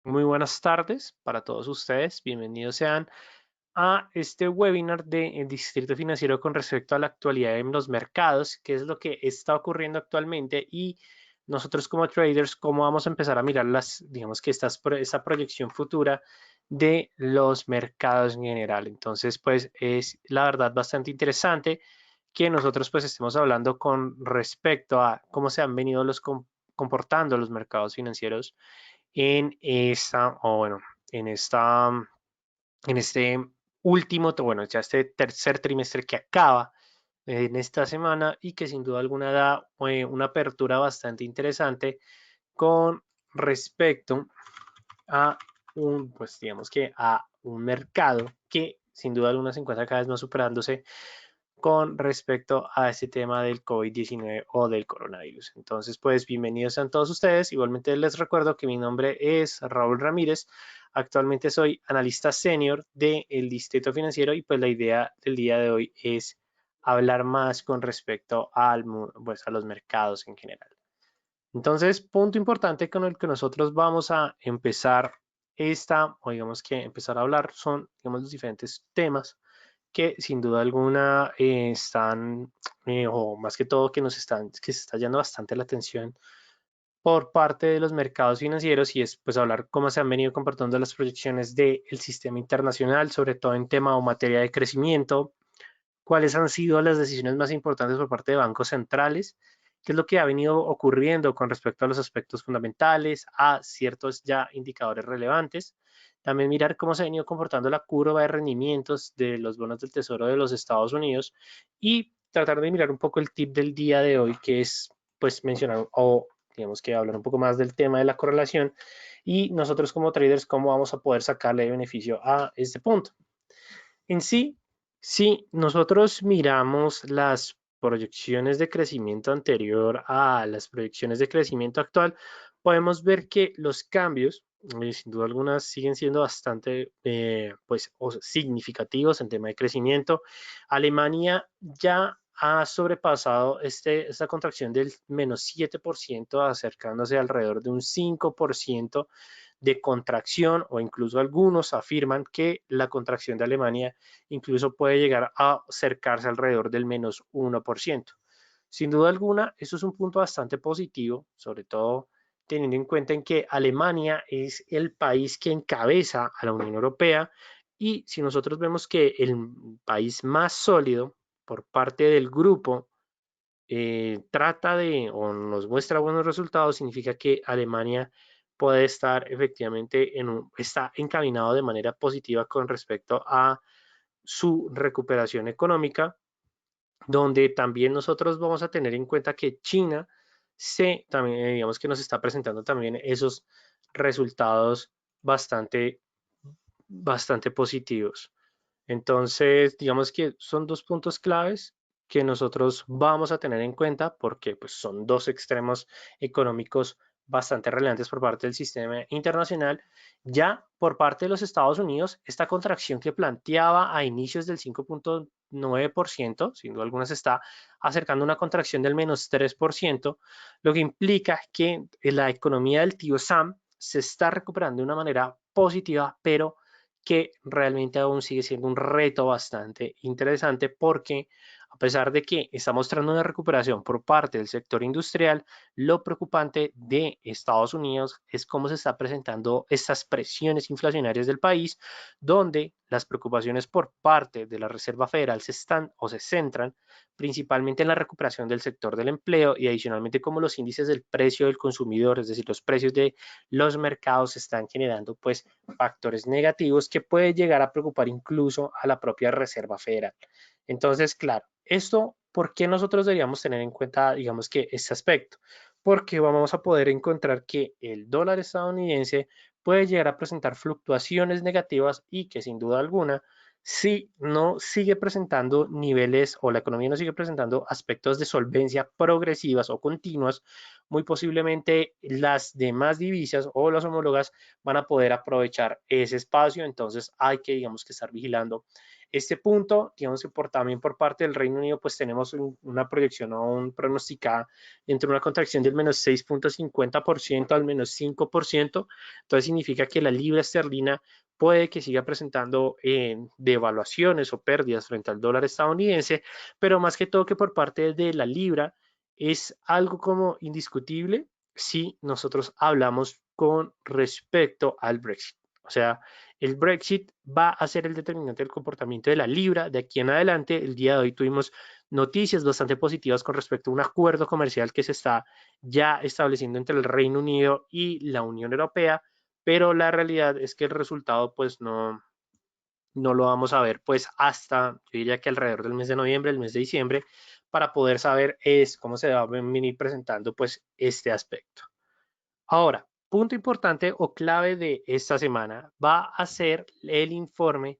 Muy buenas tardes para todos ustedes. Bienvenidos sean a este webinar del Distrito Financiero con respecto a la actualidad en los mercados, qué es lo que está ocurriendo actualmente y nosotros como traders, cómo vamos a empezar a mirar digamos que esta proyección futura de los mercados en general. Entonces, pues es la verdad bastante interesante que nosotros pues estemos hablando con respecto a cómo se han venido comportando los mercados financieros en esta, o bueno, en esta, en este último, bueno, ya este tercer trimestre que acaba en esta semana y que sin duda alguna da una apertura bastante interesante con respecto a pues digamos que a un mercado que sin duda alguna se encuentra cada vez más superándose con respecto a este tema del COVID-19 o del coronavirus. Entonces, pues bienvenidos sean todos ustedes. Igualmente les recuerdo que mi nombre es Raúl Ramírez. Actualmente soy analista senior del Distrito Financiero y pues la idea del día de hoy es hablar más con respecto pues, a los mercados en general. Entonces, punto importante con el que nosotros vamos a empezar o digamos que empezar a hablar son, digamos, los diferentes temas que sin duda alguna están, o más que todo que se está llamando bastante la atención por parte de los mercados financieros y es pues hablar cómo se han venido comportando las proyecciones del sistema internacional, sobre todo en tema o materia de crecimiento, cuáles han sido las decisiones más importantes por parte de bancos centrales, qué es lo que ha venido ocurriendo con respecto a los aspectos fundamentales, a ciertos ya indicadores relevantes. También mirar cómo se ha venido comportando la curva de rendimientos de los bonos del Tesoro de los Estados Unidos y tratar de mirar un poco el tip del día de hoy, que es pues mencionar o digamos que hablar un poco más del tema de la correlación y nosotros como traders cómo vamos a poder sacarle beneficio a este punto. En sí, si nosotros miramos las proyecciones de crecimiento anterior a las proyecciones de crecimiento actual, podemos ver que los cambios, sin duda alguna, siguen siendo bastante pues, significativos en tema de crecimiento. Alemania ya ha sobrepasado esta contracción del menos 7%, acercándose alrededor de un 5% de contracción, o incluso algunos afirman que la contracción de Alemania incluso puede llegar a acercarse alrededor del menos 1%. Sin duda alguna, eso es un punto bastante positivo, sobre todo teniendo en cuenta en que Alemania es el país que encabeza a la Unión Europea y si nosotros vemos que el país más sólido por parte del grupo trata de o nos muestra buenos resultados, significa que Alemania puede estar efectivamente está encaminado de manera positiva con respecto a su recuperación económica, donde también nosotros vamos a tener en cuenta que China también, digamos que nos está presentando también esos resultados bastante, bastante positivos. Entonces, digamos que son dos puntos claves que nosotros vamos a tener en cuenta porque pues, son dos extremos económicos bastante relevantes por parte del sistema internacional. Ya por parte de los Estados Unidos, esta contracción que planteaba a inicios del 5.9%, sin duda alguna se está acercando a una contracción del menos 3%, lo que implica que la economía del tío Sam se está recuperando de una manera positiva, pero que realmente aún sigue siendo un reto bastante interesante porque a pesar de que está mostrando una recuperación por parte del sector industrial, lo preocupante de Estados Unidos es cómo se está presentando estas presiones inflacionarias del país, donde las preocupaciones por parte de la Reserva Federal se están o se centran principalmente en la recuperación del sector del empleo y adicionalmente como los índices del precio del consumidor, es decir, los precios de los mercados están generando pues factores negativos que puede llegar a preocupar incluso a la propia Reserva Federal. Entonces, claro, esto, ¿por qué nosotros deberíamos tener en cuenta, digamos que este aspecto? Porque vamos a poder encontrar que el dólar estadounidense puede llegar a presentar fluctuaciones negativas y que sin duda alguna, si no sigue presentando niveles o la economía no sigue presentando aspectos de solvencia progresivas o continuas, muy posiblemente las demás divisas o las homólogas van a poder aprovechar ese espacio. Entonces hay que, digamos, que estar vigilando este punto, digamos que también por parte del Reino Unido, pues tenemos una proyección o un pronosticada entre una contracción del menos 6,50% al menos 5%. Entonces significa que la libra esterlina puede que siga presentando devaluaciones o pérdidas frente al dólar estadounidense, pero más que todo que por parte de la libra es algo como indiscutible si nosotros hablamos con respecto al Brexit. O sea, el Brexit va a ser el determinante del comportamiento de la libra de aquí en adelante. El día de hoy tuvimos noticias bastante positivas con respecto a un acuerdo comercial que se está ya estableciendo entre el Reino Unido y la Unión Europea, pero la realidad es que el resultado pues no lo vamos a ver pues hasta, yo diría que alrededor del mes de noviembre, el mes de diciembre, para poder saber cómo se va a venir presentando pues este aspecto. Ahora, punto importante o clave de esta semana va a ser el informe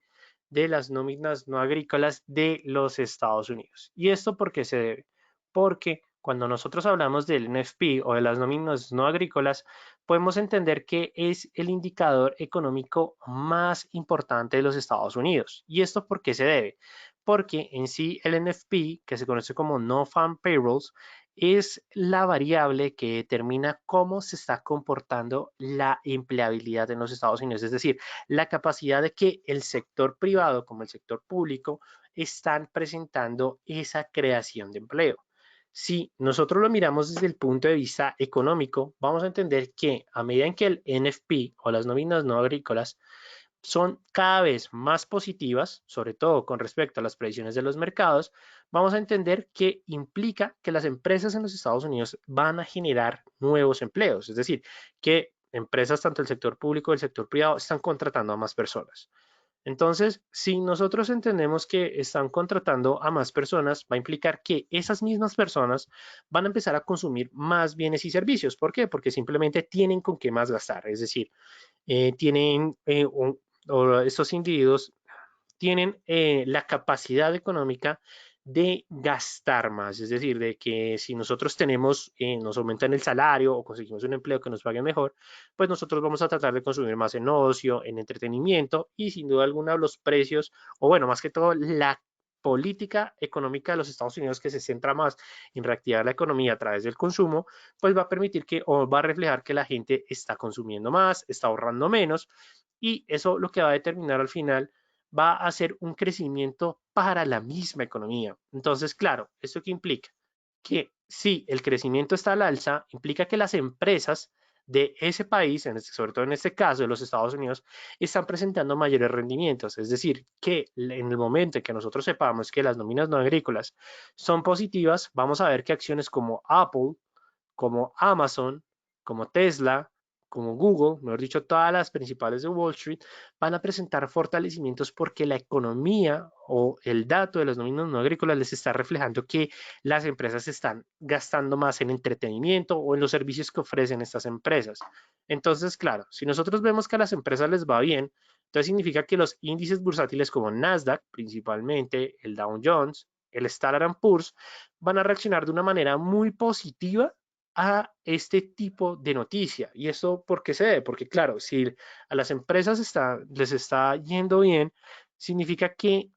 de las nóminas no agrícolas de los Estados Unidos. ¿Y esto por qué se debe? Porque cuando nosotros hablamos del NFP o de las nóminas no agrícolas, podemos entender que es el indicador económico más importante de los Estados Unidos. ¿Y esto por qué se debe? Porque en sí el NFP, que se conoce como Non-Farm Payrolls, es la variable que determina cómo se está comportando la empleabilidad en los Estados Unidos, es decir, la capacidad de que el sector privado como el sector público están presentando esa creación de empleo. Si nosotros lo miramos desde el punto de vista económico, vamos a entender que a medida en que el NFP o las nóminas no agrícolas son cada vez más positivas, sobre todo con respecto a las previsiones de los mercados, vamos a entender que implica que las empresas en los Estados Unidos van a generar nuevos empleos, es decir, que empresas tanto del sector público como del sector privado están contratando a más personas. Entonces, si nosotros entendemos que están contratando a más personas, va a implicar que esas mismas personas van a empezar a consumir más bienes y servicios. ¿Por qué? Porque simplemente tienen con qué más gastar. Es decir, tienen o estos individuos tienen la capacidad económica de gastar más, es decir, de que si nosotros tenemos, nos aumentan el salario o conseguimos un empleo que nos pague mejor, pues nosotros vamos a tratar de consumir más en ocio, en entretenimiento y sin duda alguna los precios, o bueno, más que todo la política económica de los Estados Unidos que se centra más en reactivar la economía a través del consumo, pues va a permitir que o va a reflejar que la gente está consumiendo más, está ahorrando menos y eso lo que va a determinar al final va a ser un crecimiento para la misma economía. Entonces, claro, ¿esto qué implica? Que si el crecimiento está al alza, implica que las empresas de ese país, sobre todo en este caso de los Estados Unidos, están presentando mayores rendimientos. Es decir, que en el momento en que nosotros sepamos que las nóminas no agrícolas son positivas, vamos a ver que acciones como Apple, como Amazon, como Tesla, como Google, mejor dicho, todas las principales de Wall Street, van a presentar fortalecimientos porque la economía o el dato de las nóminas no agrícolas les está reflejando que las empresas están gastando más en entretenimiento o en los servicios que ofrecen estas empresas. Entonces, claro, si nosotros vemos que a las empresas les va bien, entonces significa que los índices bursátiles como Nasdaq, principalmente el Dow Jones, el Standard Poor's, van a reaccionar de una manera muy positiva a este tipo de noticia. ¿Y eso por qué se debe? Porque claro, si a las empresas les está yendo bien, significa que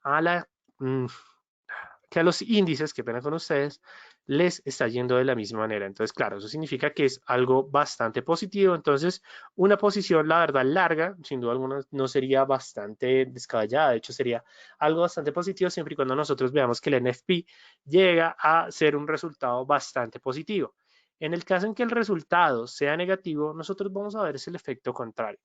que a los índices, que pena con ustedes, les está yendo de la misma manera. Entonces, claro, eso significa que es algo bastante positivo. Entonces, una posición, la verdad, larga, sin duda alguna, no sería bastante descabellada. De hecho, sería algo bastante positivo siempre y cuando nosotros veamos que el NFP llega a ser un resultado bastante positivo. En el caso en que el resultado sea negativo, nosotros vamos a ver es el efecto contrario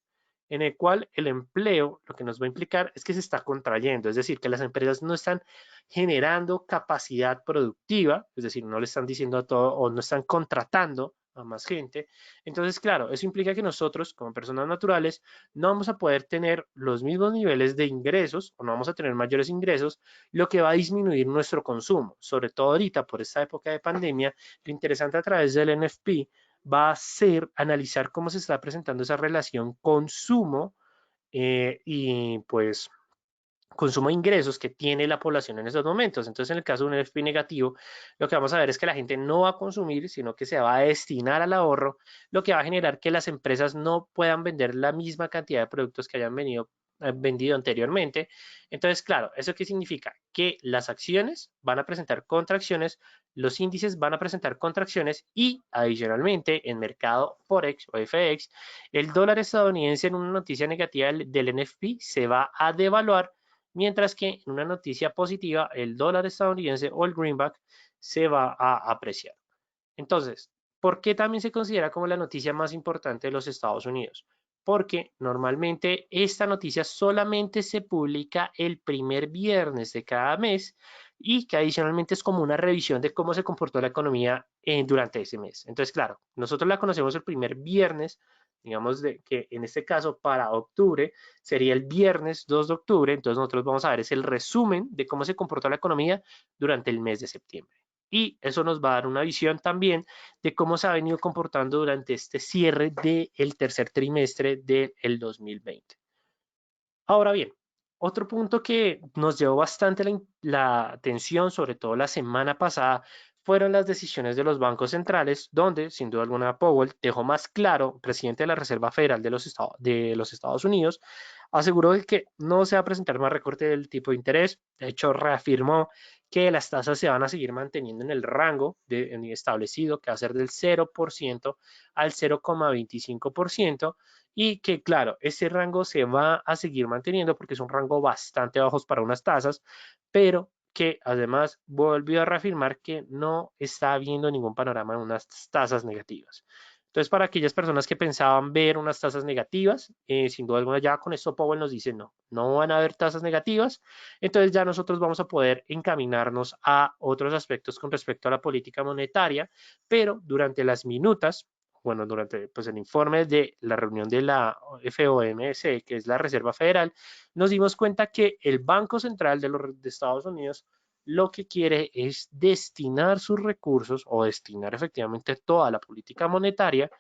en el cual el empleo lo que nos va a implicar es que se está contrayendo, es decir, que las empresas no están generando capacidad productiva, es decir, no le están diciendo a todo o no están contratando a más gente. Entonces, claro, eso implica que nosotros, como personas naturales, no vamos a poder tener los mismos niveles de ingresos o no vamos a tener mayores ingresos, lo que va a disminuir nuestro consumo, sobre todo ahorita por esta época de pandemia. Lo interesante a través del NFP va a ser analizar cómo se está presentando esa relación consumo y pues consumo de ingresos que tiene la población en estos momentos. Entonces, en el caso de un NFP negativo, lo que vamos a ver es que la gente no va a consumir, sino que se va a destinar al ahorro, lo que va a generar que las empresas no puedan vender la misma cantidad de productos que hayan venido vendido anteriormente. Entonces, claro, ¿eso qué significa? Que las acciones van a presentar contracciones, los índices van a presentar contracciones y adicionalmente en mercado Forex o FX, el dólar estadounidense en una noticia negativa del NFP se va a devaluar, mientras que en una noticia positiva el dólar estadounidense o el greenback se va a apreciar. Entonces, ¿por qué también se considera como la noticia más importante de los Estados Unidos? Porque normalmente esta noticia solamente se publica el primer viernes de cada mes y que adicionalmente es como una revisión de cómo se comportó la economía durante ese mes. Entonces, claro, nosotros la conocemos el primer viernes, digamos que en este caso para octubre sería el viernes 2 de octubre, entonces nosotros vamos a ver es el resumen de cómo se comportó la economía durante el mes de septiembre. Y eso nos va a dar una visión también de cómo se ha venido comportando durante este cierre del tercer trimestre del 2020. Ahora bien, otro punto que nos llevó bastante la atención, sobre todo la semana pasada, fueron las decisiones de los bancos centrales, donde, sin duda alguna, Powell dejó más claro, presidente de la Reserva Federal de los Estados Unidos, aseguró que no se va a presentar más recorte del tipo de interés. De hecho, reafirmó que las tasas se van a seguir manteniendo en el rango establecido, que va a ser del 0% al 0,25%, y que claro, ese rango se va a seguir manteniendo porque es un rango bastante bajo para unas tasas, pero que además volvió a reafirmar que no está habiendo ningún panorama de unas tasas negativas. Entonces, para aquellas personas que pensaban ver unas tasas negativas, sin duda alguna ya con esto Powell nos dice no, no van a haber tasas negativas. Entonces ya nosotros vamos a poder encaminarnos a otros aspectos con respecto a la política monetaria, pero durante las minutas, bueno, durante pues, el informe de la reunión de la FOMC, que es la Reserva Federal, nos dimos cuenta que el Banco Central de Estados Unidos lo que quiere es destinar sus recursos o destinar efectivamente toda la política monetaria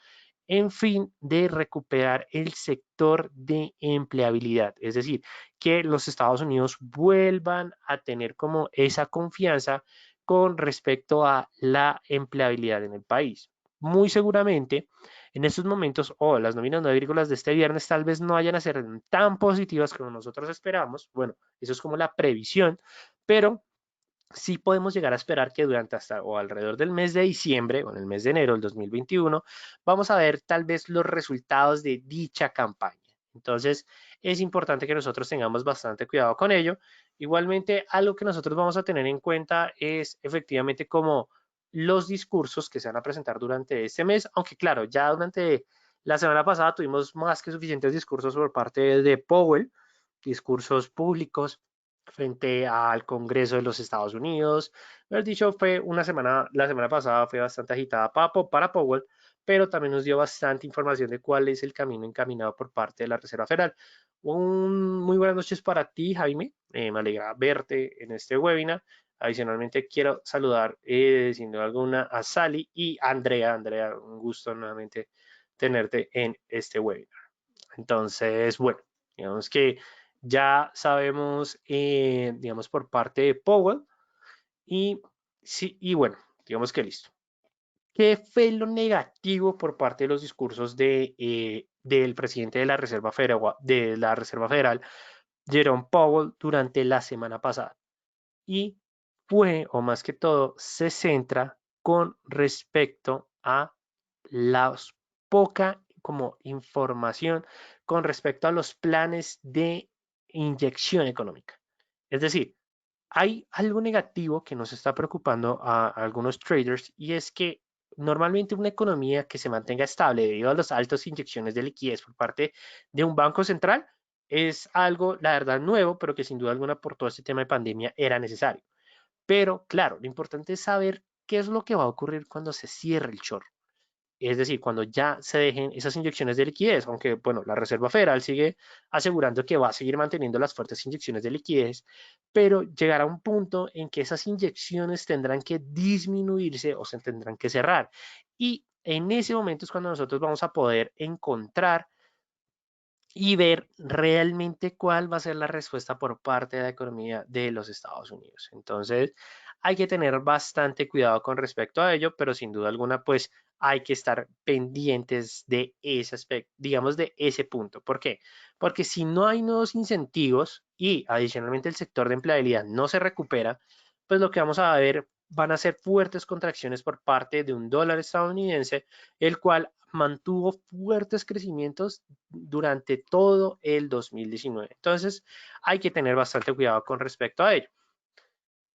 en fin de recuperar el sector de empleabilidad, es decir, que los Estados Unidos vuelvan a tener como esa confianza con respecto a la empleabilidad en el país. Muy seguramente en estos momentos o las nóminas no agrícolas de este viernes tal vez no vayan a ser tan positivas como nosotros esperamos. Bueno, eso es como la previsión, pero sí podemos llegar a esperar que durante hasta o alrededor del mes de diciembre o en el mes de enero del 2021 vamos a ver tal vez los resultados de dicha campaña. Entonces es importante que nosotros tengamos bastante cuidado con ello. Igualmente, algo que nosotros vamos a tener en cuenta es efectivamente como los discursos que se van a presentar durante este mes, aunque claro, ya durante la semana pasada tuvimos más que suficientes discursos por parte de Powell, discursos públicos frente al Congreso de los Estados Unidos. Mejor dicho, fue una semana, la semana pasada fue bastante agitada para Powell, pero también nos dio bastante información de cuál es el camino encaminado por parte de la Reserva Federal. Muy buenas noches para ti, Jaime. Me alegra verte en este webinar. Adicionalmente, quiero saludar, sin duda alguna, a Sally y a Andrea. Andrea, un gusto nuevamente tenerte en este webinar. Entonces, bueno, digamos que ya sabemos, digamos, por parte de Powell y, sí, y bueno, digamos que listo. ¿Qué fue lo negativo por parte de los discursos del presidente de la Reserva Federal, Jerome Powell, durante la semana pasada? Y fue, o más que todo, se centra con respecto a la poca como información con respecto a los planes de inyección económica. Es decir, hay algo negativo que nos está preocupando a algunos traders y es que normalmente una economía que se mantenga estable debido a las altas inyecciones de liquidez por parte de un banco central es algo, la verdad, nuevo, pero que sin duda alguna por todo este tema de pandemia era necesario. Pero claro, lo importante es saber qué es lo que va a ocurrir cuando se cierre el short. Es decir, cuando ya se dejen esas inyecciones de liquidez, aunque bueno, la Reserva Federal sigue asegurando que va a seguir manteniendo las fuertes inyecciones de liquidez, pero llegará un punto en que esas inyecciones tendrán que disminuirse o se tendrán que cerrar. Y en ese momento es cuando nosotros vamos a poder encontrar y ver realmente cuál va a ser la respuesta por parte de la economía de los Estados Unidos. Entonces, hay que tener bastante cuidado con respecto a ello, pero sin duda alguna, pues hay que estar pendientes de ese aspecto, digamos, de ese punto. ¿Por qué? Porque si no hay nuevos incentivos y adicionalmente el sector de empleabilidad no se recupera, pues lo que vamos a ver van a ser fuertes contracciones por parte de un dólar estadounidense, el cual mantuvo fuertes crecimientos durante todo el 2019. Entonces, hay que tener bastante cuidado con respecto a ello.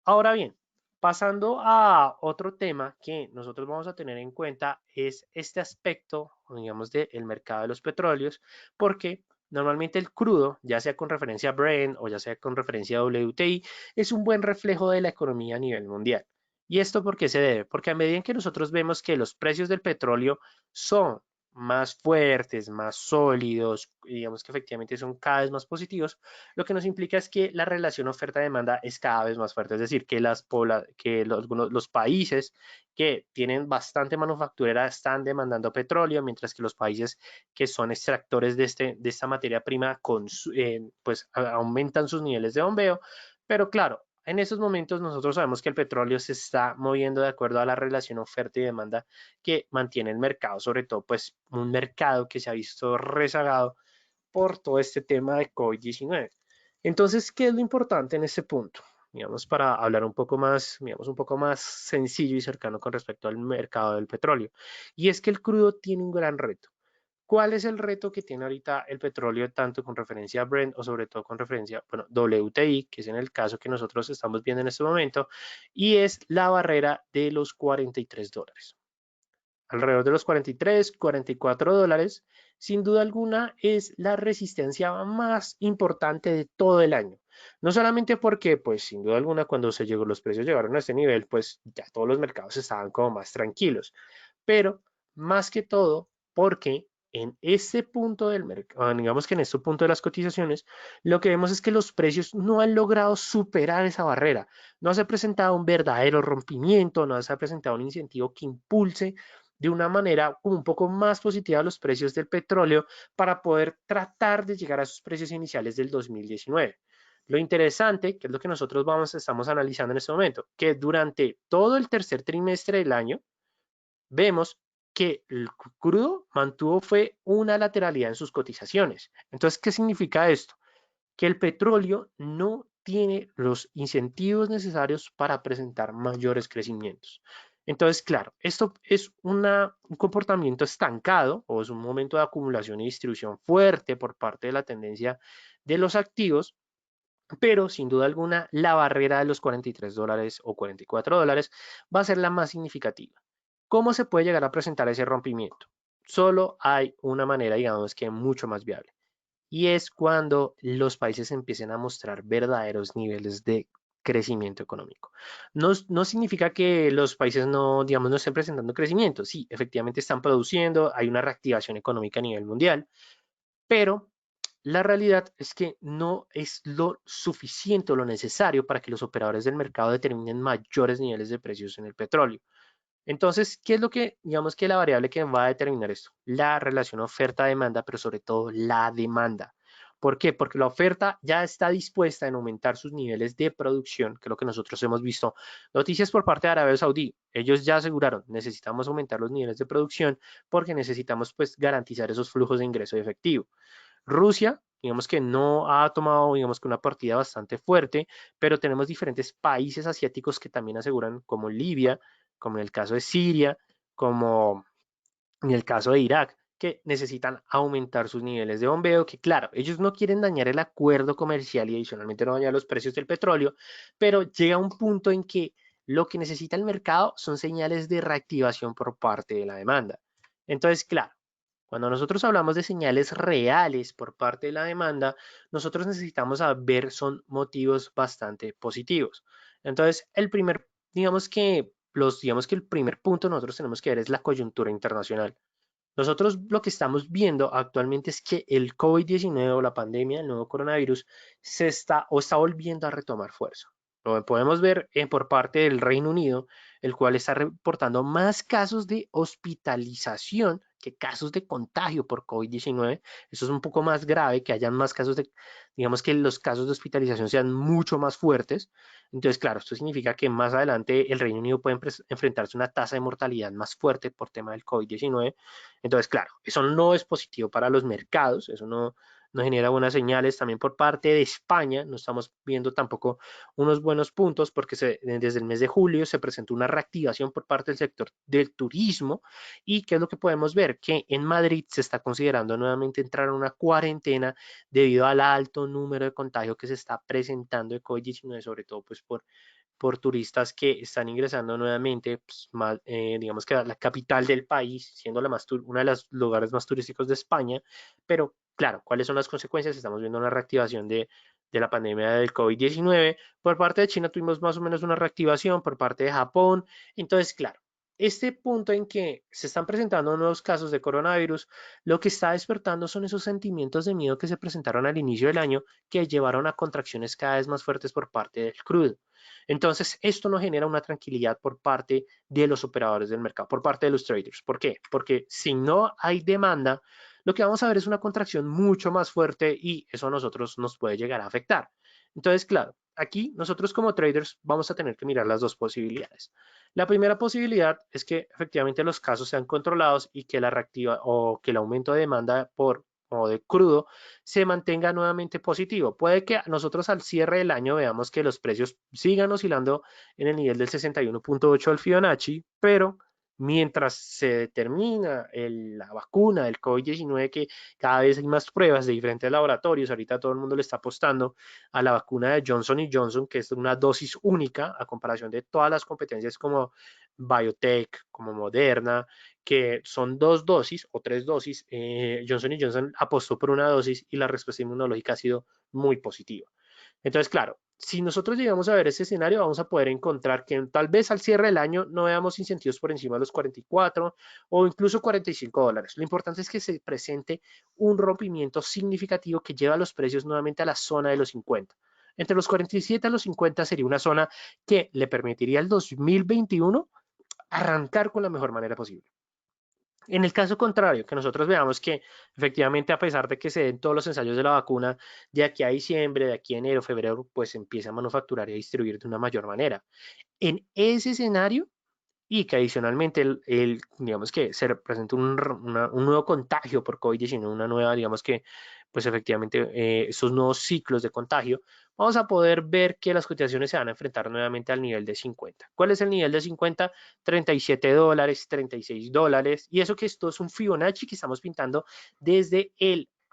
Ahora bien, pasando a otro tema que nosotros vamos a tener en cuenta es este aspecto, digamos, del mercado de los petróleos, porque normalmente el crudo, ya sea con referencia a Brent o ya sea con referencia a WTI, es un buen reflejo de la economía a nivel mundial. ¿Y esto por qué se debe? Porque a medida en que nosotros vemos que los precios del petróleo son más fuertes, más sólidos, digamos que efectivamente son cada vez más positivos, lo que nos implica es que la relación oferta-demanda es cada vez más fuerte, es decir, que, los países que tienen bastante manufacturera están demandando petróleo, mientras que los países que son extractores de esta materia prima pues aumentan sus niveles de bombeo, pero claro, en esos momentos nosotros sabemos que el petróleo se está moviendo de acuerdo a la relación oferta y demanda que mantiene el mercado, sobre todo pues un mercado que se ha visto rezagado por todo este tema de COVID-19. Entonces, ¿qué es lo importante en este punto? Digamos, para hablar un poco más, digamos, un poco más sencillo y cercano con respecto al mercado del petróleo. Y es que el crudo tiene un gran reto. ¿Cuál es el reto que tiene ahorita el petróleo, tanto con referencia a Brent o sobre todo con referencia, bueno, WTI, que es en el caso que nosotros estamos viendo en este momento, y es la barrera de los $43? Alrededor de los 43, $44, sin duda alguna es la resistencia más importante de todo el año. No solamente porque, pues sin duda alguna, cuando los precios llegaron a este nivel, pues ya todos los mercados estaban como más tranquilos, pero más que todo porque en este punto del mercado, digamos que en este punto de las cotizaciones, lo que vemos es que los precios no han logrado superar esa barrera. No se ha presentado un verdadero rompimiento, no se ha presentado un incentivo que impulse de una manera un poco más positiva los precios del petróleo para poder tratar de llegar a sus precios iniciales del 2019. Lo interesante, que es lo que nosotros estamos analizando en este momento, que durante todo el tercer trimestre del año vemos que el crudo fue una lateralidad en sus cotizaciones. Entonces, ¿qué significa esto? Que el petróleo no tiene los incentivos necesarios para presentar mayores crecimientos. Entonces, claro, esto es un comportamiento estancado o es un momento de acumulación y distribución fuerte por parte de la tendencia de los activos, pero sin duda alguna la barrera de los $43 o $44 va a ser la más significativa. ¿Cómo se puede llegar a presentar ese rompimiento? Solo hay una manera, digamos que mucho más viable y es cuando los países empiecen a mostrar verdaderos niveles de crecimiento económico. No significa que los países no, digamos, no estén presentando crecimiento. Sí, efectivamente están produciendo, hay una reactivación económica a nivel mundial, pero la realidad es que no es lo suficiente o lo necesario para que los operadores del mercado determinen mayores niveles de precios en el petróleo. Entonces, ¿qué es lo que, digamos que la variable que va a determinar esto? La relación oferta-demanda, pero sobre todo la demanda. ¿Por qué? Porque la oferta ya está dispuesta en aumentar sus niveles de producción, que es lo que nosotros hemos visto. Noticias por parte de Arabia Saudí. Ellos ya aseguraron, necesitamos aumentar los niveles de producción porque necesitamos pues garantizar esos flujos de ingreso efectivo. Rusia, digamos que no ha tomado, digamos que una partida bastante fuerte, pero tenemos diferentes países asiáticos que también aseguran, como Libia, como en el caso de Siria, como en el caso de Irak, que necesitan aumentar sus niveles de bombeo, que claro, ellos no quieren dañar el acuerdo comercial y adicionalmente no dañar los precios del petróleo, pero llega un punto en que lo que necesita el mercado son señales de reactivación por parte de la demanda. Entonces, claro, cuando nosotros hablamos de señales reales por parte de la demanda, nosotros necesitamos ver son motivos bastante positivos. Entonces, digamos que el primer punto nosotros tenemos que ver es la coyuntura internacional. Nosotros lo que estamos viendo actualmente es que el COVID-19 o la pandemia, el nuevo coronavirus, está volviendo a retomar fuerza. Lo podemos ver por parte del Reino Unido, el cual está reportando más casos de hospitalización que casos de contagio por COVID-19. Eso es un poco más grave, que hayan más casos de, digamos que los casos de hospitalización sean mucho más fuertes. Entonces, claro, esto significa que más adelante el Reino Unido puede enfrentarse a una tasa de mortalidad más fuerte por tema del COVID-19. Entonces, claro, eso no es positivo para los mercados, eso no genera buenas señales. También por parte de España no estamos viendo tampoco unos buenos puntos, porque desde el mes de julio se presentó una reactivación por parte del sector del turismo. ¿Y qué es lo que podemos ver? Que en Madrid se está considerando nuevamente entrar en una cuarentena debido al alto número de contagio que se está presentando de COVID-19, sobre todo pues por turistas que están ingresando nuevamente, pues, digamos que a la capital del país, siendo una de los lugares más turísticos de España. Pero claro, ¿cuáles son las consecuencias? Estamos viendo una reactivación de la pandemia del COVID-19. Por parte de China tuvimos más o menos una reactivación, por parte de Japón. Entonces, claro, este punto en que se están presentando nuevos casos de coronavirus, lo que está despertando son esos sentimientos de miedo que se presentaron al inicio del año, que llevaron a contracciones cada vez más fuertes por parte del crudo. Entonces, esto no genera una tranquilidad por parte de los operadores del mercado, por parte de los traders. ¿Por qué? Porque si no hay demanda, lo que vamos a ver es una contracción mucho más fuerte, y eso a nosotros nos puede llegar a afectar. Entonces, claro, aquí nosotros como traders vamos a tener que mirar las dos posibilidades. La primera posibilidad es que efectivamente los casos sean controlados y que la reactiva o que el aumento de demanda o de crudo se mantenga nuevamente positivo. Puede que nosotros al cierre del año veamos que los precios sigan oscilando en el nivel del 61.8 del Fibonacci, pero mientras se determina la vacuna del COVID-19, que cada vez hay más pruebas de diferentes laboratorios, ahorita todo el mundo le está apostando a la vacuna de Johnson Johnson, que es una dosis única a comparación de todas las competencias como Biotech, como Moderna, que son 2 dosis o 3 dosis. Johnson Johnson apostó por una dosis y la respuesta inmunológica ha sido muy positiva. Entonces, claro, si nosotros llegamos a ver ese escenario, vamos a poder encontrar que tal vez al cierre del año no veamos incentivos por encima de los 44 o incluso $45. Lo importante es que se presente un rompimiento significativo que lleva a los precios nuevamente a la zona de los 50. Entre los 47 a los 50 sería una zona que le permitiría al 2021 arrancar con la mejor manera posible. En el caso contrario, que nosotros veamos que efectivamente, a pesar de que se den todos los ensayos de la vacuna, de aquí a diciembre, de aquí a enero, febrero, pues se empieza a manufacturar y a distribuir de una mayor manera. En ese escenario, y que adicionalmente digamos que se presenta un nuevo contagio por COVID-19, una nueva, digamos que, pues efectivamente, esos nuevos ciclos de contagio, vamos a poder ver que las cotizaciones se van a enfrentar nuevamente al nivel de 50. ¿Cuál es el nivel de 50? $37, $36, y eso que esto es un Fibonacci que estamos pintando desde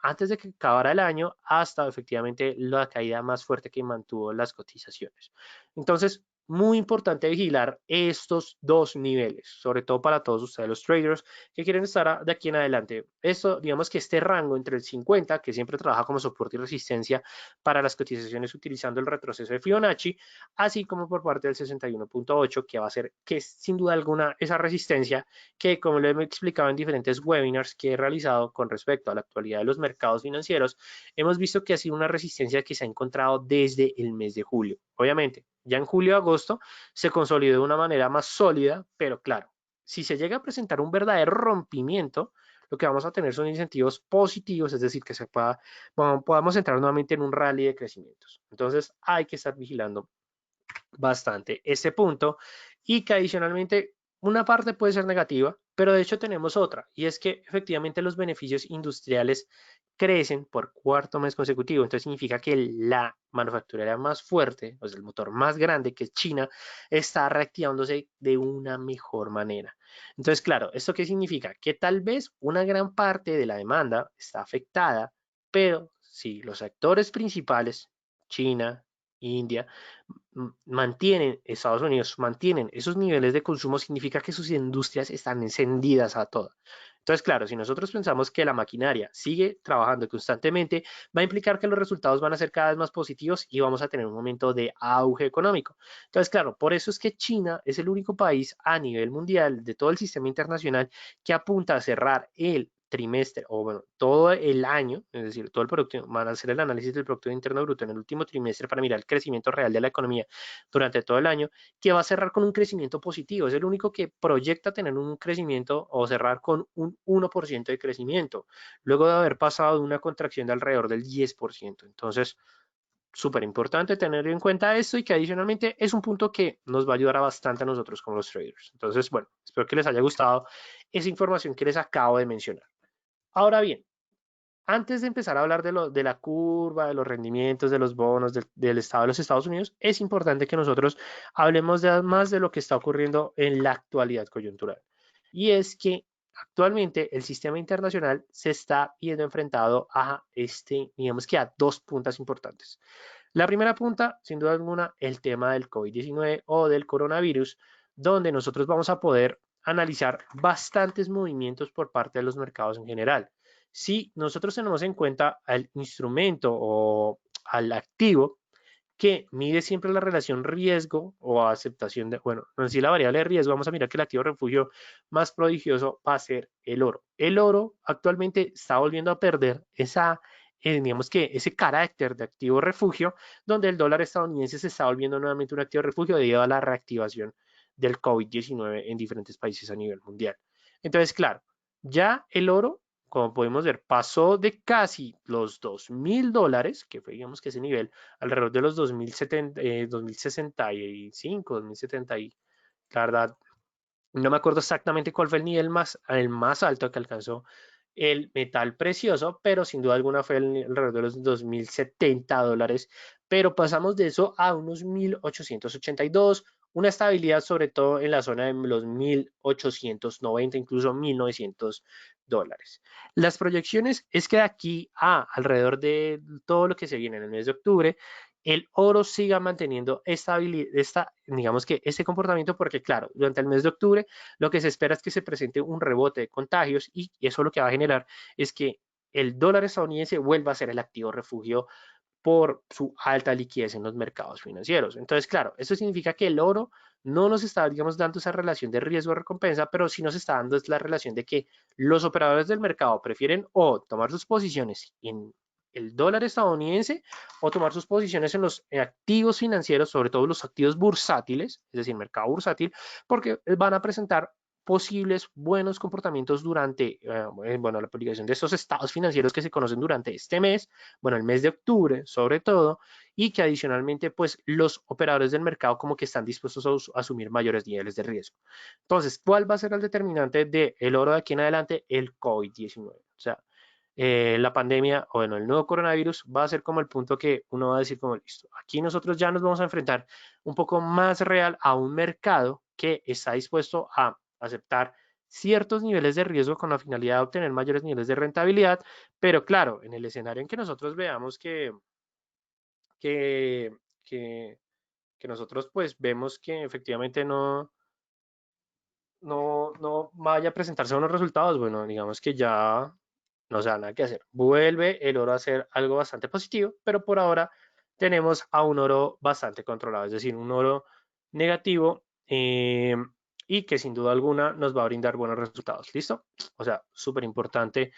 antes de que acabara el año hasta efectivamente la caída más fuerte que mantuvo las cotizaciones. Entonces, muy importante vigilar estos dos niveles, sobre todo para todos ustedes los traders que quieren estar de aquí en adelante. Esto, digamos que este rango entre el 50, que siempre trabaja como soporte y resistencia para las cotizaciones utilizando el retroceso de Fibonacci, así como por parte del 61.8, que va a ser, que es sin duda alguna esa resistencia que, como lo he explicado en diferentes webinars que he realizado con respecto a la actualidad de los mercados financieros, hemos visto que ha sido una resistencia que se ha encontrado desde el mes de julio. Obviamente, ya en julio y agosto se consolidó de una manera más sólida, pero claro, si se llega a presentar un verdadero rompimiento, lo que vamos a tener son incentivos positivos, es decir, que podamos entrar nuevamente en un rally de crecimientos. Entonces hay que estar vigilando bastante este punto, y que adicionalmente una parte puede ser negativa, pero de hecho tenemos otra, y es que efectivamente los beneficios industriales crecen por cuarto mes consecutivo. Entonces significa que la manufacturera más fuerte, o sea, el motor más grande, que es China, está reactivándose de una mejor manera. Entonces, claro, ¿esto qué significa? Que tal vez una gran parte de la demanda está afectada, pero si los actores principales, China, India, Estados Unidos mantienen esos niveles de consumo, significa que sus industrias están encendidas a todo. Entonces, claro, si nosotros pensamos que la maquinaria sigue trabajando constantemente, va a implicar que los resultados van a ser cada vez más positivos y vamos a tener un momento de auge económico. Entonces, claro, por eso es que China es el único país a nivel mundial de todo el sistema internacional que apunta a cerrar el trimestre, o bueno, todo el año, es decir, todo el producto, van a hacer el análisis del Producto Interno Bruto en el último trimestre para mirar el crecimiento real de la economía durante todo el año, que va a cerrar con un crecimiento positivo. Es el único que proyecta tener un crecimiento o cerrar con un 1% de crecimiento, luego de haber pasado de una contracción de alrededor del 10%. Entonces, súper importante tener en cuenta esto y que adicionalmente es un punto que nos va a ayudar bastante a nosotros como los traders. Entonces, bueno, espero que les haya gustado esa información que les acabo de mencionar. Ahora bien, antes de empezar a hablar de la curva, de los rendimientos, de los bonos, del estado de los Estados Unidos, es importante que nosotros hablemos más de lo que está ocurriendo en la actualidad coyuntural. Y es que actualmente el sistema internacional se está viendo enfrentado a digamos que a dos puntas importantes. La primera punta, sin duda alguna, el tema del COVID-19 o del coronavirus, donde nosotros vamos a poder analizar bastantes movimientos por parte de los mercados en general. Si nosotros tenemos en cuenta al instrumento o al activo que mide siempre la relación riesgo o aceptación de, bueno, no sé si la variable de riesgo, vamos a mirar que el activo refugio más prodigioso va a ser el oro. El oro actualmente está volviendo a perder digamos que ese carácter de activo refugio, donde el dólar estadounidense se está volviendo nuevamente un activo refugio debido a la reactivación del COVID-19 en diferentes países a nivel mundial. Entonces, claro, ya el oro, como podemos ver, pasó de casi los $2.000, que fue digamos que ese nivel, alrededor de los 2065, 2070 y la verdad, no me acuerdo exactamente cuál fue el más alto que alcanzó el metal precioso, pero sin duda alguna fue alrededor de los $2.070, pero pasamos de eso a unos 1.882, una estabilidad sobre todo en la zona de los 1.890, incluso $1.900. Las proyecciones es que de aquí a alrededor de todo lo que se viene en el mes de octubre, el oro siga manteniendo digamos que este comportamiento, porque claro, durante el mes de octubre lo que se espera es que se presente un rebote de contagios y eso lo que va a generar es que el dólar estadounidense vuelva a ser el activo refugio por su alta liquidez en los mercados financieros. Entonces, claro, eso significa que el oro no nos está, digamos, dando esa relación de riesgo-recompensa, pero sí nos está dando es la relación de que los operadores del mercado prefieren o tomar sus posiciones en el dólar estadounidense o tomar sus posiciones en los activos financieros, sobre todo los activos bursátiles, es decir, mercado bursátil, porque van a presentar posibles buenos comportamientos durante, bueno, la publicación de estos estados financieros que se conocen durante este mes, bueno, el mes de octubre sobre todo, y que adicionalmente pues los operadores del mercado como que están dispuestos a asumir mayores niveles de riesgo. Entonces, ¿cuál va a ser el determinante del oro de aquí en adelante? El COVID-19. O sea, la pandemia o bueno, el nuevo coronavirus va a ser como el punto que uno va a decir como listo. Aquí nosotros ya nos vamos a enfrentar un poco más real a un mercado que está dispuesto a aceptar ciertos niveles de riesgo con la finalidad de obtener mayores niveles de rentabilidad, pero claro, en el escenario en que nosotros veamos que, que, que nosotros pues vemos que efectivamente no vaya a presentarse unos resultados, bueno, digamos que ya no se da nada que hacer. Vuelve el oro a ser algo bastante positivo, pero por ahora tenemos a un oro bastante controlado, es decir, un oro negativo y que sin duda alguna nos va a brindar buenos resultados. ¿Listo? O sea, súper importante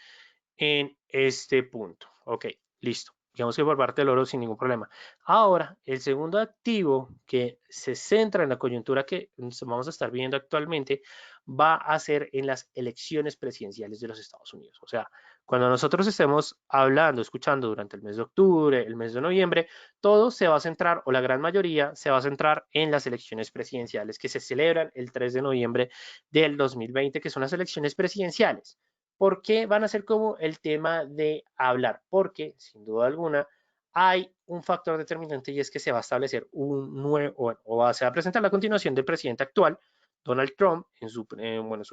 en este punto. Ok, listo. Digamos que por parte del oro sin ningún problema. Ahora, el segundo activo que se centra en la coyuntura que vamos a estar viendo actualmente va a ser en las elecciones presidenciales de los Estados Unidos. O sea, cuando nosotros estemos hablando, escuchando durante el mes de octubre, el mes de noviembre, todo se va a centrar, o la gran mayoría, se va a centrar en las elecciones presidenciales que se celebran el 3 de noviembre del 2020, que son las elecciones presidenciales. ¿Por qué van a ser como el tema de hablar? Porque, sin duda alguna, hay un factor determinante y es que se va a establecer un nuevo, o se va a presentar la continuación del presidente actual, Donald Trump, en su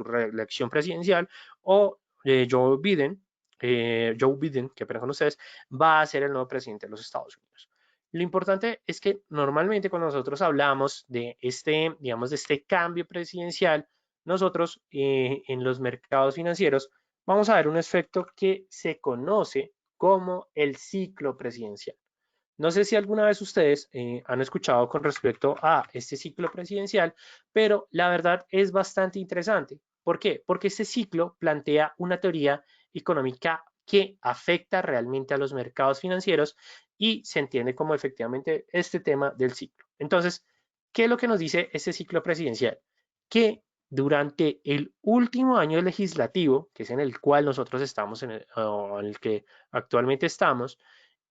reelección presidencial, o Joe Biden, que perdón con ustedes, va a ser el nuevo presidente de los Estados Unidos. Lo importante es que normalmente cuando nosotros hablamos de digamos, de este cambio presidencial, nosotros en los mercados financieros vamos a ver un efecto que se conoce como el ciclo presidencial. No sé si alguna vez ustedes han escuchado con respecto a este ciclo presidencial, pero la verdad es bastante interesante. ¿Por qué? Porque este ciclo plantea una teoría económica que afecta realmente a los mercados financieros y se entiende como efectivamente este tema del ciclo. Entonces, ¿qué es lo que nos dice este ciclo presidencial? Que durante el último año legislativo, que es en el cual nosotros estamos, en el que actualmente estamos,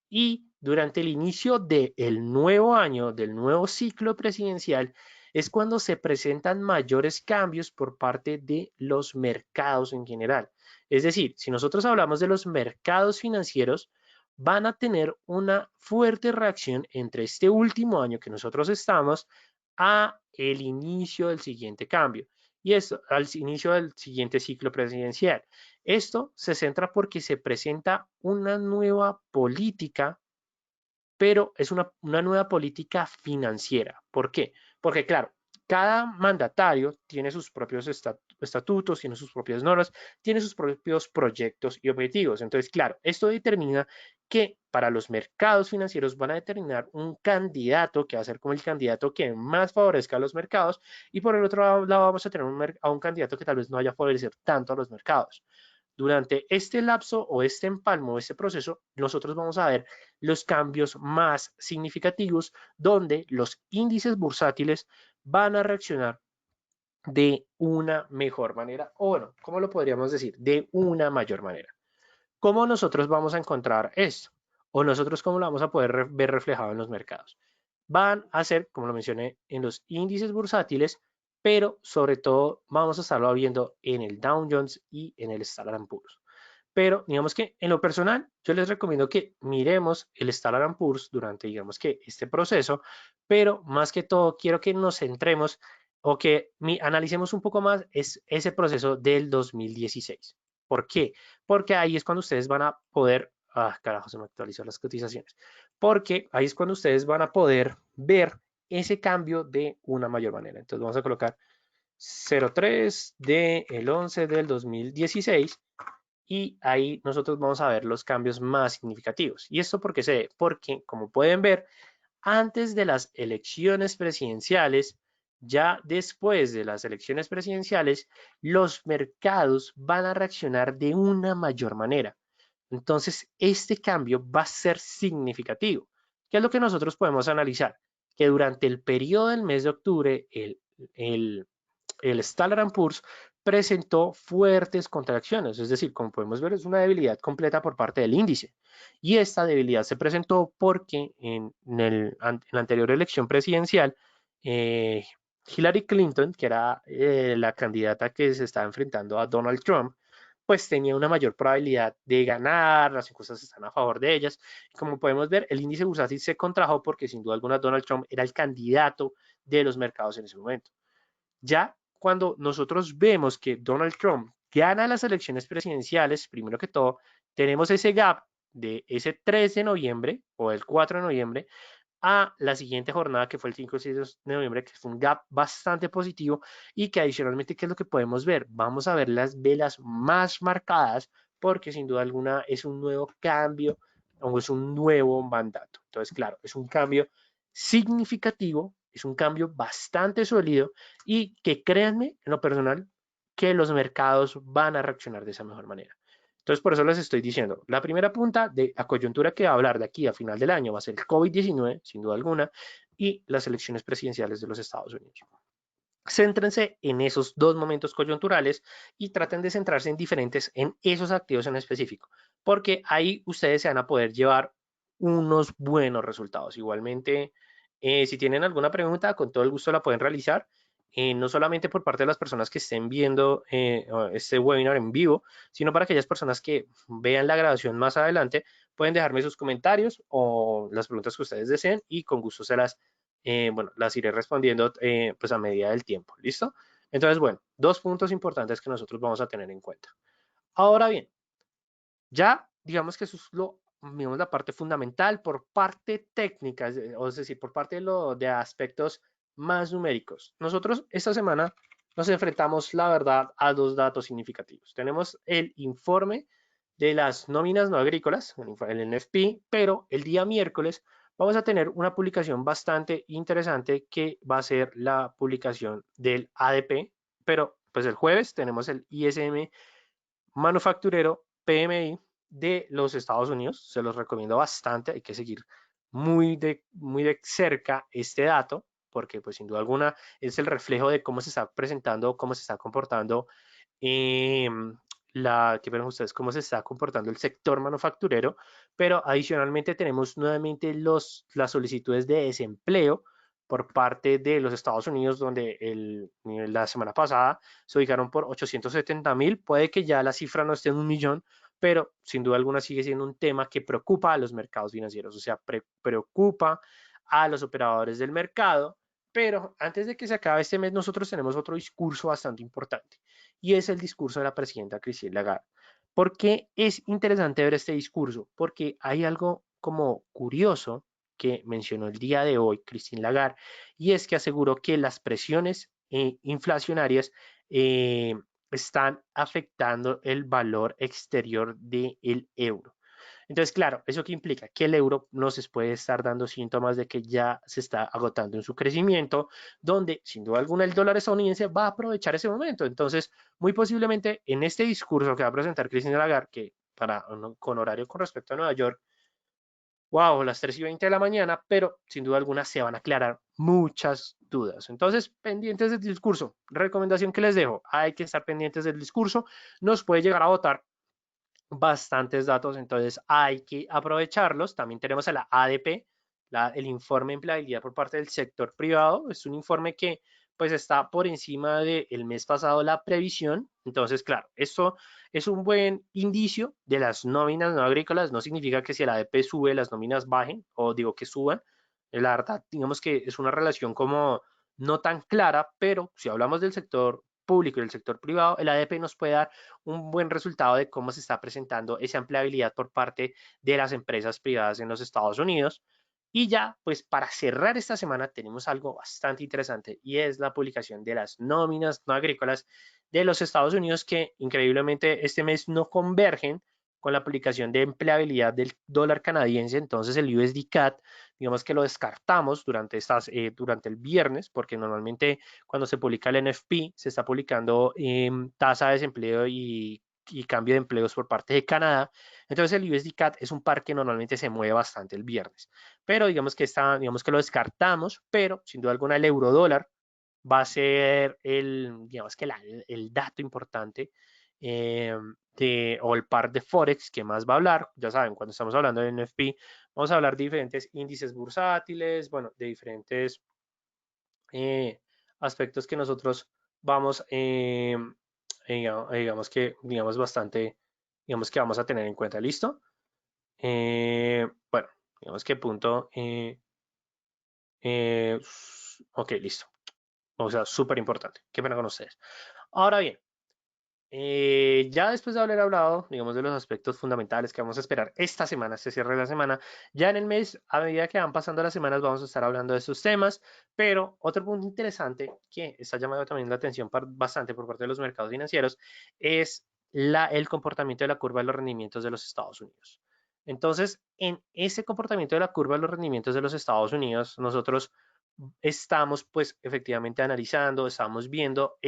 y durante el inicio del nuevo año, del nuevo ciclo presidencial, es cuando se presentan mayores cambios por parte de los mercados en general. Es decir, si nosotros hablamos de los mercados financieros, van a tener una fuerte reacción entre este último año que nosotros estamos a el inicio del siguiente cambio y esto al inicio del siguiente ciclo presidencial. Esto se centra porque se presenta una nueva política, pero es una nueva política financiera. ¿Por qué? Porque claro, cada mandatario tiene sus propios estatutos, tiene sus propias normas, tiene sus propios proyectos y objetivos. Entonces, claro, esto determina que para los mercados financieros van a determinar un candidato que va a ser como el candidato que más favorezca a los mercados y por el otro lado vamos a tener a un candidato que tal vez no vaya a favorecer tanto a los mercados. Durante este lapso o este empalmo, este proceso, nosotros vamos a ver los cambios más significativos donde los índices bursátiles van a reaccionar de una mejor manera, o bueno, ¿cómo lo podríamos decir? De una mayor manera. ¿Cómo nosotros vamos a encontrar esto? O nosotros cómo lo vamos a poder ver reflejado en los mercados. Van a ser, como lo mencioné, en los índices bursátiles, pero sobre todo vamos a estarlo viendo en el Dow Jones y en el Standard Poor's. Pero digamos que en lo personal, yo les recomiendo que miremos el Standard Poor's durante, digamos que este proceso, pero más que todo quiero que nos centremos o que analicemos un poco más ese proceso del 2016. ¿Por qué? Porque ahí es cuando ustedes van a poder, carajo, se me actualizan las cotizaciones, porque ahí es cuando ustedes van a poder ver ese cambio de una mayor manera. Entonces vamos a colocar 03 del 11 del 2016 y ahí nosotros vamos a ver los cambios más significativos. ¿Y esto por qué se debe? Porque, como pueden ver, antes de las elecciones presidenciales, ya después de las elecciones presidenciales, los mercados van a reaccionar de una mayor manera. Entonces, este cambio va a ser significativo. ¿Qué es lo que nosotros podemos analizar? Que durante el periodo del mes de octubre, el Standard Poor's presentó fuertes contracciones, es decir, como podemos ver, es una debilidad completa por parte del índice. Y esta debilidad se presentó porque en la anterior elección presidencial, Hillary Clinton, que era la candidata que se estaba enfrentando a Donald Trump, pues tenía una mayor probabilidad de ganar, las encuestas están a favor de ellas. Como podemos ver, el índice bursátil se contrajo porque sin duda alguna Donald Trump era el candidato de los mercados en ese momento. Ya cuando nosotros vemos que Donald Trump gana las elecciones presidenciales, primero que todo, tenemos ese gap de ese 3 de noviembre o el 4 de noviembre a la siguiente jornada que fue el 5 y 6 de noviembre, que fue un gap bastante positivo y que adicionalmente, ¿qué es lo que podemos ver? Vamos a ver las velas más marcadas porque sin duda alguna es un nuevo cambio o es un nuevo mandato. Entonces, claro, es un cambio significativo, es un cambio bastante sólido y que créanme, en lo personal, que los mercados van a reaccionar de esa mejor manera. Entonces, por eso les estoy diciendo, la primera punta de la coyuntura que va a hablar de aquí a final del año va a ser el COVID-19, sin duda alguna, y las elecciones presidenciales de los Estados Unidos. Céntrense en esos dos momentos coyunturales y traten de centrarse en esos activos en específico, porque ahí ustedes se van a poder llevar unos buenos resultados. Igualmente, si tienen alguna pregunta, con todo el gusto la pueden realizar, no solamente por parte de las personas que estén viendo este webinar en vivo, sino para aquellas personas que vean la grabación más adelante, pueden dejarme sus comentarios o las preguntas que ustedes deseen y con gusto bueno, las iré respondiendo pues a medida del tiempo, ¿listo? Entonces, bueno, dos puntos importantes que nosotros vamos a tener en cuenta. Ahora bien, ya digamos que eso es digamos, la parte fundamental por parte técnica, es decir, por parte de aspectos más numéricos. Nosotros esta semana nos enfrentamos, la verdad, a dos datos significativos. Tenemos el informe de las nóminas no agrícolas, el NFP, pero el día miércoles vamos a tener una publicación bastante interesante que va a ser la publicación del ADP, pero pues el jueves tenemos el ISM manufacturero PMI de los Estados Unidos. Se los recomiendo bastante. Hay que seguir muy de cerca este dato, porque pues sin duda alguna es el reflejo de cómo se está presentando, cómo se está comportando eh, que ven ustedes cómo se está comportando el sector manufacturero, pero adicionalmente tenemos nuevamente las solicitudes de desempleo por parte de los Estados Unidos, donde la semana pasada se ubicaron por 870.000. Puede que ya la cifra no esté en 1 millón, pero sin duda alguna sigue siendo un tema que preocupa a los mercados financieros, o sea, preocupa a los operadores del mercado. Pero antes de que se acabe este mes, nosotros tenemos otro discurso bastante importante y es el discurso de la presidenta Christine Lagarde. ¿Por qué es interesante ver este discurso? Porque hay algo como curioso que mencionó el día de hoy Christine Lagarde, y es que aseguró que las presiones inflacionarias están afectando el valor exterior del euro. Entonces, claro, ¿eso qué implica? Que el euro nos puede estar dando síntomas de que ya se está agotando en su crecimiento, donde sin duda alguna el dólar estadounidense va a aprovechar ese momento. Entonces, muy posiblemente en este discurso que va a presentar Christine Lagarde, que con horario con respecto a Nueva York, wow, las 3:20 de la mañana, pero sin duda alguna se van a aclarar muchas dudas. Entonces, pendientes del discurso. Recomendación que les dejo, hay que estar pendientes del discurso. Nos puede llegar a votar bastantes datos, entonces hay que aprovecharlos. También tenemos a la ADP, el informe de empleabilidad por parte del sector privado. Es un informe que pues está por encima del mes pasado la previsión. Entonces, claro, esto es un buen indicio de las nóminas no agrícolas. No significa que si el ADP sube, las nóminas bajen, o digo que suban. La verdad, digamos que es una relación como no tan clara, pero si hablamos del sector público y del sector privado, el ADP nos puede dar un buen resultado de cómo se está presentando esa empleabilidad por parte de las empresas privadas en los Estados Unidos. Y ya, pues para cerrar esta semana tenemos algo bastante interesante y es la publicación de las nóminas no agrícolas de los Estados Unidos que increíblemente este mes no convergen con la publicación de empleabilidad del dólar canadiense. Entonces el USD CAD, digamos que lo descartamos durante el viernes, porque normalmente cuando se publica el NFP se está publicando tasa de desempleo y cambio de empleos por parte de Canadá. Entonces el USD CAD es un par que normalmente se mueve bastante el viernes, pero digamos que lo descartamos, pero sin duda alguna el euro dólar va a ser digamos que el dato importante o el par de Forex que más va a hablar. Ya saben, cuando estamos hablando de NFP, vamos a hablar de diferentes índices bursátiles, bueno, de diferentes eh, aspectos que nosotros vamos, digamos que vamos a tener en cuenta. ¿Listo? Bueno, digamos que punto, ok, listo. O sea, súper importante. Qué pena con ustedes. Ahora bien, ya después de haber hablado, digamos, de los aspectos fundamentales que vamos a esperar esta semana, este cierre de la semana, ya en el mes, a medida que van pasando las semanas, vamos a estar hablando de estos temas, pero otro punto interesante que está llamando también la atención bastante por parte de los mercados financieros es el comportamiento de la curva de los rendimientos de los Estados Unidos. Entonces, en ese comportamiento de la curva de los rendimientos de los Estados Unidos, nosotros estamos pues efectivamente analizando, estamos viendo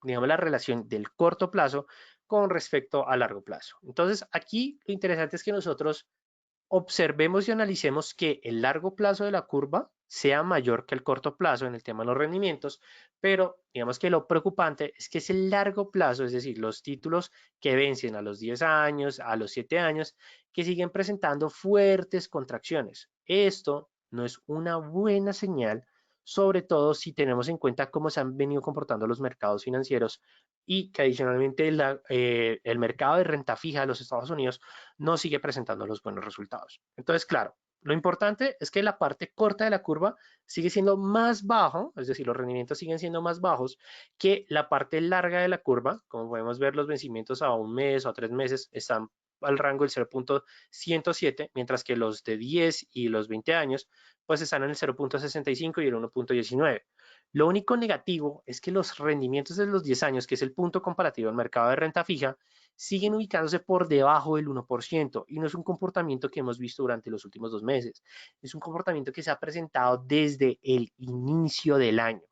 digamos, la relación del corto plazo con respecto a largo plazo. Entonces, aquí lo interesante es que nosotros observemos y analicemos que el largo plazo de la curva sea mayor que el corto plazo en el tema de los rendimientos, pero digamos que lo preocupante es que ese largo plazo, es decir, los títulos que vencen a los 10 años, a los 7 años, que siguen presentando fuertes contracciones. Esto no es una buena señal, sobre todo si tenemos en cuenta cómo se han venido comportando los mercados financieros y que adicionalmente el mercado de renta fija de los Estados Unidos no sigue presentando los buenos resultados. Entonces, claro, lo importante es que la parte corta de la curva sigue siendo más bajo, es decir, los rendimientos siguen siendo más bajos que la parte larga de la curva. Como podemos ver, los vencimientos a un mes o a 3 meses están al rango del 0.107, mientras que los de 10 y los 20 años pues están en el 0.65 y el 1.19. Lo único negativo es que los rendimientos de los 10 años, que es el punto comparativo del mercado de renta fija, siguen ubicándose por debajo del 1% y no es un comportamiento que hemos visto durante los últimos 2 meses, es un comportamiento que se ha presentado desde el inicio del año.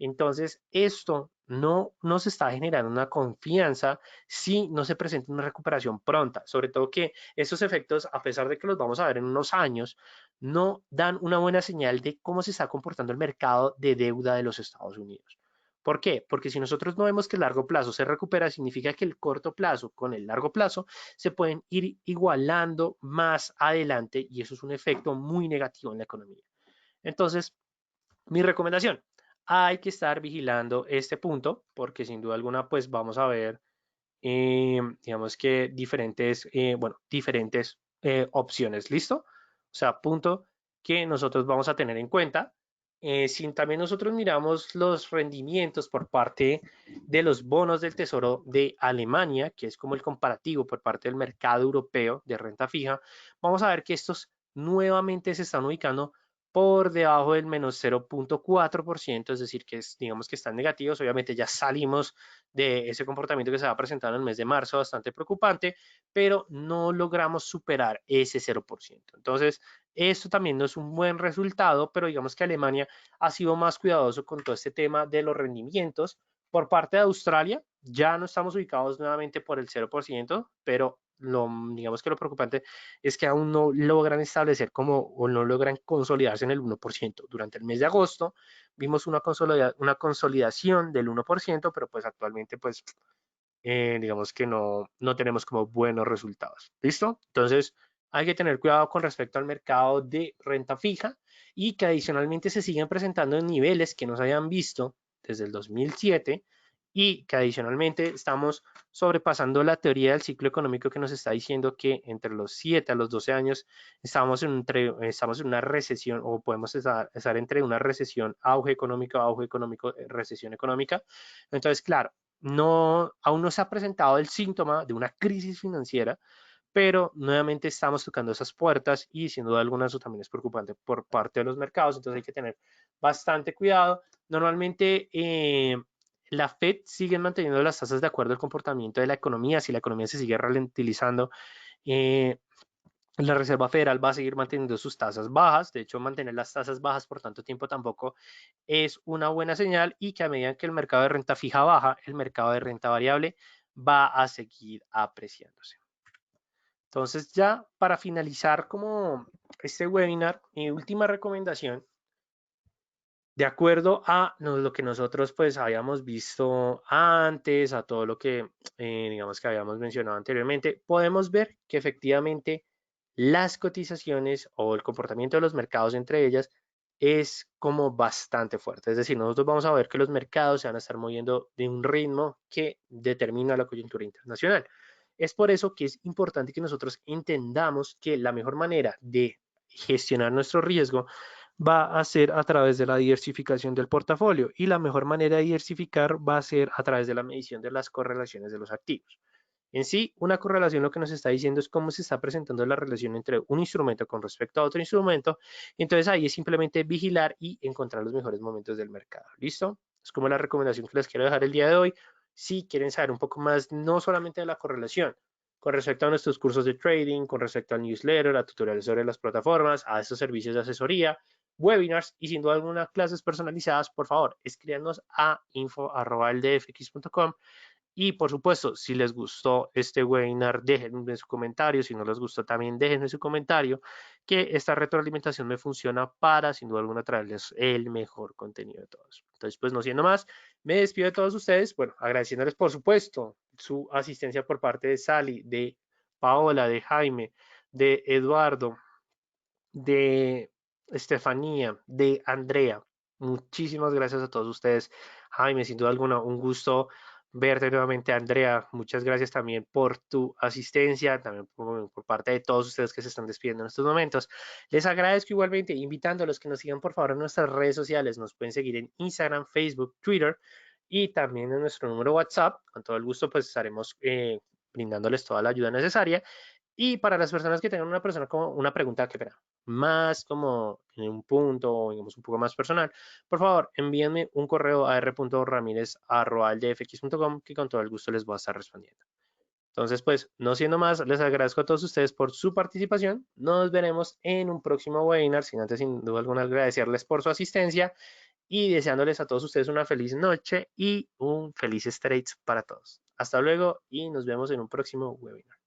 Entonces, esto no nos está generando una confianza si no se presenta una recuperación pronta, sobre todo que esos efectos, a pesar de que los vamos a ver en unos años, no dan una buena señal de cómo se está comportando el mercado de deuda de los Estados Unidos. ¿Por qué? Porque si nosotros no vemos que el largo plazo se recupera, significa que el corto plazo con el largo plazo se pueden ir igualando más adelante y eso es un efecto muy negativo en la economía. Entonces, mi recomendación, hay que estar vigilando este punto porque sin duda alguna pues vamos a ver digamos que diferentes, diferentes opciones, ¿listo? O sea, punto que nosotros vamos a tener en cuenta. Si también nosotros miramos los rendimientos por parte de los bonos del Tesoro de Alemania, que es como el comparativo por parte del mercado europeo de renta fija, vamos a ver que estos nuevamente se están ubicando por debajo del menos 0.4%, es decir, que digamos que están negativos. Obviamente ya salimos de ese comportamiento que se va a presentar en el mes de marzo, bastante preocupante, pero no logramos superar ese 0%. Entonces, esto también no es un buen resultado, pero digamos que Alemania ha sido más cuidadoso con todo este tema de los rendimientos. Por parte de Australia, ya no estamos ubicados nuevamente por el 0%, pero digamos que lo preocupante es que aún no logran establecer como o no logran consolidarse en el 1%. Durante el mes de agosto vimos una consolidación del 1%, pero pues actualmente pues digamos que no tenemos como buenos resultados. ¿Listo? Entonces hay que tener cuidado con respecto al mercado de renta fija y que adicionalmente se siguen presentando en niveles que no se hayan visto desde el 2007 y que adicionalmente estamos sobrepasando la teoría del ciclo económico que nos está diciendo que entre los 7 a los 12 años estamos en una recesión o podemos estar entre una recesión, auge económico, recesión económica. Entonces, claro, aún no se ha presentado el síntoma de una crisis financiera, pero nuevamente estamos tocando esas puertas y sin duda alguna eso también es preocupante por parte de los mercados, entonces hay que tener bastante cuidado. Normalmente la Fed sigue manteniendo las tasas de acuerdo al comportamiento de la economía, si la economía se sigue ralentizando, eh, la Reserva Federal va a seguir manteniendo sus tasas bajas. De hecho, mantener las tasas bajas por tanto tiempo tampoco es una buena señal y que a medida que el mercado de renta fija baja, el mercado de renta variable va a seguir apreciándose. Entonces, ya para finalizar como este webinar, mi última recomendación, de acuerdo a lo que nosotros pues habíamos visto antes, a todo lo que digamos que habíamos mencionado anteriormente, podemos ver que efectivamente las cotizaciones o el comportamiento de los mercados entre ellas es como bastante fuerte. Es decir, nosotros vamos a ver que los mercados se van a estar moviendo de un ritmo que determina la coyuntura internacional. Es por eso que es importante que nosotros entendamos que la mejor manera de gestionar nuestro riesgo va a ser a través de la diversificación del portafolio y la mejor manera de diversificar va a ser a través de la medición de las correlaciones de los activos. En sí, una correlación lo que nos está diciendo es cómo se está presentando la relación entre un instrumento con respecto a otro instrumento. Entonces ahí es simplemente vigilar y encontrar los mejores momentos del mercado. ¿Listo? Es como la recomendación que les quiero dejar el día de hoy. Si quieren saber un poco más, no solamente de la correlación, con respecto a nuestros cursos de trading, con respecto al newsletter, a tutoriales sobre las plataformas, a estos servicios de asesoría, webinars y sin duda alguna clases personalizadas, por favor, escríbanos a info@eldfx.com. Y por supuesto, si les gustó este webinar, déjenme su comentario. Si no les gustó, también déjenme su comentario, que esta retroalimentación me funciona para, sin duda alguna, traerles el mejor contenido de todos. Entonces, pues no siendo más, me despido de todos ustedes. Bueno, agradeciéndoles, por supuesto, su asistencia por parte de Sally, de Paola, de Jaime, de Eduardo, de Estefanía, de Andrea. Muchísimas gracias a todos ustedes. Jaime, sin duda alguna, un gusto verte nuevamente, Andrea. Muchas gracias también por tu asistencia, también por parte de todos ustedes que se están despidiendo en estos momentos. Les agradezco igualmente, invitando a los que nos sigan por favor en nuestras redes sociales. Nos pueden seguir en Instagram, Facebook, Twitter y también en nuestro número WhatsApp. Con todo el gusto, pues estaremos brindándoles toda la ayuda necesaria. Y para las personas que tengan una pregunta que más como en un punto o digamos un poco más personal, por favor envíenme un correo a r.ramirez@ldfx.com que con todo el gusto les voy a estar respondiendo. Entonces, pues, no siendo más, les agradezco a todos ustedes por su participación. Nos veremos en un próximo webinar, sin antes, sin duda alguna, agradecerles por su asistencia y deseándoles a todos ustedes una feliz noche y un feliz trades para todos. Hasta luego y nos vemos en un próximo webinar.